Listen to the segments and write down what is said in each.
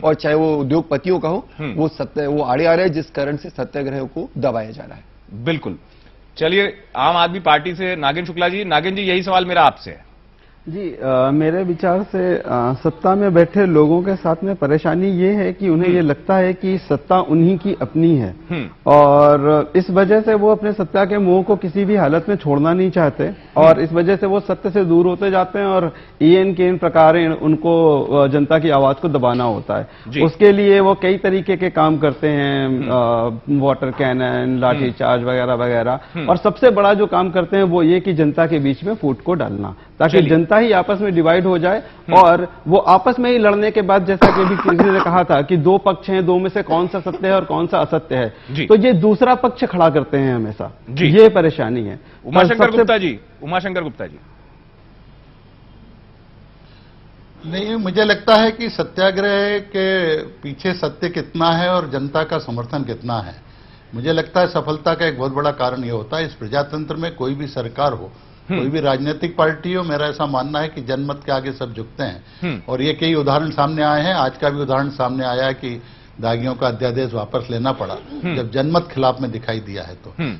और चाहे वो उद्योगपतियों का हो, वो आड़े आ रहे हैं, जिस कारण से सत्याग्रह को दबाया जा रहा है। बिल्कुल। चलिए, आम आदमी पार्टी से नागेंद्र शुक्ला जी। नागेंद्र जी, यही सवाल मेरा आपसे है। जी, मेरे विचार से सत्ता में बैठे लोगों के साथ में परेशानी ये है कि उन्हें ये लगता है कि सत्ता उन्हीं की अपनी है, और इस वजह से वो अपने सत्ता के मोह को किसी भी हालत में छोड़ना नहीं चाहते, और इस वजह से वो सत्य से दूर होते जाते हैं, और इन के इन प्रकार उनको जनता की आवाज को दबाना होता है। उसके लिए वो कई तरीके के काम करते हैं, वाटर कैनन, लाठीचार्ज वगैरह वगैरह, और सबसे बड़ा जो काम करते हैं वो ये कि जनता के बीच में फूट को डालना, ताकि जनता ही आपस में डिवाइड हो जाए, और वो आपस में ही लड़ने के बाद, जैसा कि अभी किसी ने कहा था कि दो पक्ष हैं, दो में से कौन सा सत्य है और कौन सा असत्य है, तो ये दूसरा पक्ष खड़ा करते हैं हमेशा। ये परेशानी है। उमाशंकर गुप्ता जी, उमाशंकर गुप्ता जी। नहीं, मुझे लगता है कि सत्याग्रह के पीछे सत्य कितना है और जनता का समर्थन कितना है, मुझे लगता है सफलता का एक बहुत बड़ा कारण यह होता है, इस प्रजातंत्र में कोई भी सरकार हो, कोई भी राजनीतिक पार्टी हो, मेरा ऐसा मानना है कि जनमत के आगे सब झुकते हैं। और ये कई उदाहरण सामने आए हैं। आज का भी उदाहरण सामने आया है कि दागियों का अध्यादेश वापस लेना पड़ा जब जनमत खिलाफ में दिखाई दिया है।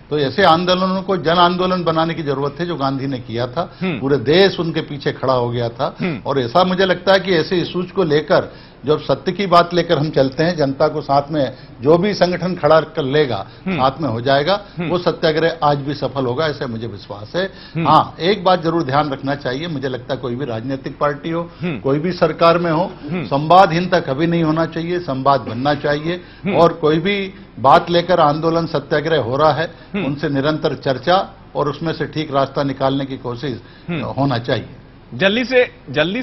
तो ऐसे आंदोलनों को जन आंदोलन बनाने की जरूरत है, जो गांधी ने किया था। पूरे देश उनके पीछे खड़ा हो गया था। और ऐसा मुझे लगता है कि ऐसे इश्यूज को लेकर जब सत्य की बात लेकर हम चलते हैं, जनता को साथ में जो भी संगठन खड़ा कर लेगा, साथ में हो जाएगा, वो सत्याग्रह आज भी सफल होगा, ऐसे मुझे विश्वास है। हाँ, एक बात जरूर ध्यान रखना चाहिए, मुझे लगता है कोई भी राजनीतिक पार्टी हो, कोई भी सरकार में हो, संवादहीनता कभी नहीं होना चाहिए, संवाद बनना चाहिए। और कोई भी बात लेकर आंदोलन सत्याग्रह हो रहा है, उनसे निरंतर चर्चा और उसमें से ठीक रास्ता निकालने की कोशिश होना चाहिए। जल्दी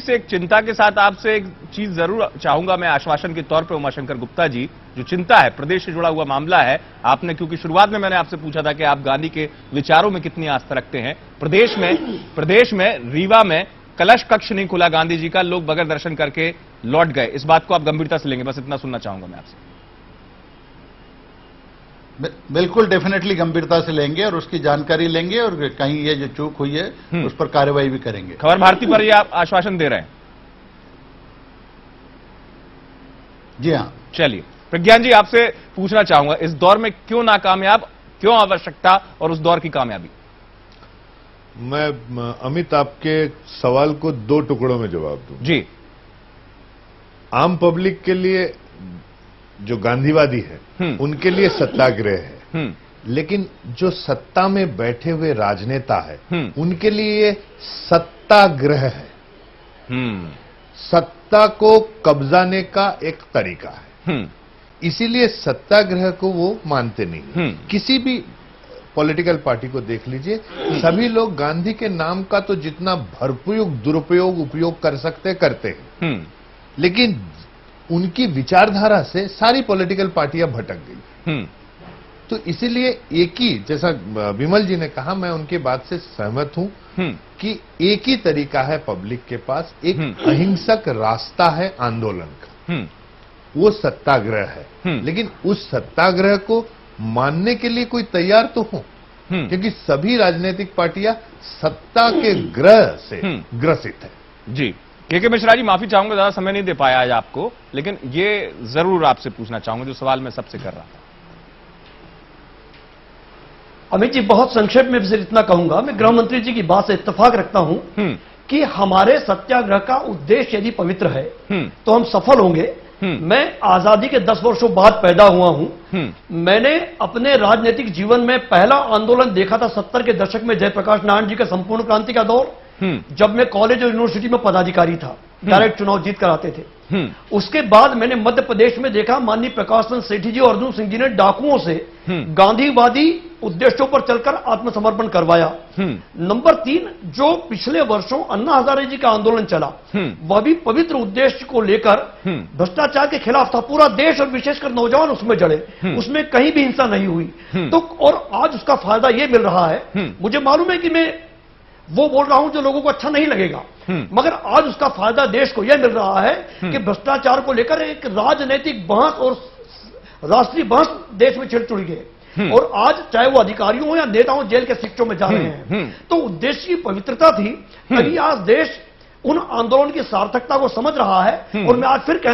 से एक चिंता के साथ आपसे एक चीज जरूर चाहूंगा मैं, आश्वासन के तौर पे उमाशंकर गुप्ता जी, जो चिंता है, प्रदेश से जुड़ा हुआ मामला है। आपने, क्योंकि शुरुआत में मैंने आपसे पूछा था कि आप गांधी के विचारों में कितनी आस्था रखते हैं। प्रदेश में रीवा में कलश कक्ष नहीं खुला गांधी जी का, लोग बगैर दर्शन करके लौट गए। इस बात को आप गंभीरता से लेंगे? बस इतना सुनना चाहूंगा मैं आपसे। बिल्कुल, डेफिनेटली गंभीरता से लेंगे और उसकी जानकारी लेंगे, और कहीं ये जो चूक हुई है उस पर कार्रवाई भी करेंगे। खबर भारती पर ये आप आश्वासन दे रहे हैं? जी हाँ। चलिए, प्रज्ञान जी, आपसे पूछना चाहूंगा, इस दौर में क्यों नाकामयाब, क्यों आवश्यकता, और उस दौर की कामयाबी? मैं अमित, आपके सवाल को दो टुकड़ों में जवाब दूं। जी। आम पब्लिक के लिए, जो गांधीवादी है, उनके लिए सत्याग्रह है, लेकिन जो सत्ता में बैठे हुए राजनेता है, उनके लिए सत्याग्रह है। सत्ता को कब्जाने का एक तरीका है, इसीलिए सत्याग्रह को वो मानते नहीं। किसी भी पॉलिटिकल पार्टी को देख लीजिए, सभी लोग गांधी के नाम का तो जितना भरपूर दुरुपयोग उपयोग कर सकते करते हैं, लेकिन उनकी विचारधारा से सारी पॉलिटिकल पार्टियां भटक गई। तो इसीलिए एक ही, जैसा विमल जी ने कहा, मैं उनकी बात से सहमत हूं कि एक ही तरीका है पब्लिक के पास, एक अहिंसक रास्ता है आंदोलन का, वो सत्याग्रह है। लेकिन उस सत्याग्रह को मानने के लिए कोई तैयार तो हो, क्योंकि सभी राजनीतिक पार्टियां सत्ता के ग्रह से ग्रसित है। जी। के मिश्रा जी, माफी चाहूंगा, ज्यादा समय नहीं दे पाया आज आपको, लेकिन ये जरूर आपसे पूछना चाहूंगा जो सवाल मैं सबसे कर रहा था। अमित जी, बहुत संक्षेप में सिर्फ इतना कहूंगा, मैं गृह मंत्री जी की बात से इत्तेफाक रखता हूं कि हमारे सत्याग्रह का उद्देश्य यदि पवित्र है तो हम सफल होंगे। मैं आजादी के 10 वर्षों बाद पैदा हुआ हूं। मैंने अपने राजनीतिक जीवन में पहला आंदोलन देखा था 70 के दशक में, जयप्रकाश नारायण जी के संपूर्ण क्रांति का दौर, जब मैं कॉलेज और यूनिवर्सिटी में पदाधिकारी था, डायरेक्ट चुनाव जीत कर आते थे। उसके बाद मैंने मध्य प्रदेश में देखा, माननीय प्रकाश चंद्र सेठी जी और अर्जुन सिंह जी ने डाकुओं से गांधीवादी उद्देश्यों पर चलकर आत्मसमर्पण करवाया। नंबर 3, जो पिछले वर्षों अन्ना हजारे जी का आंदोलन चला, वह भी पवित्र उद्देश्य को लेकर भ्रष्टाचार के खिलाफ था। पूरा देश और विशेषकर नौजवान उसमें जड़े, उसमें कहीं भी हिंसा नहीं हुई। तो और आज उसका फायदा यह मिल रहा है, मुझे मालूम है कि मैं वो बोल रहा हूं जो लोगों को अच्छा नहीं लगेगा, मगर आज उसका फायदा देश को यह मिल रहा है कि भ्रष्टाचार को लेकर एक राजनीतिक बहस और राष्ट्रीय बहस देश में छिड़ चुड़ी गई, और आज चाहे वो अधिकारियों हो या नेताओं जेल के शिक्षों में जा रहे हैं। तो उद्देश्य की पवित्रता थी, तभी आज देश उन आंदोलन की सार्थकता को समझ रहा है। और मैं आज फिर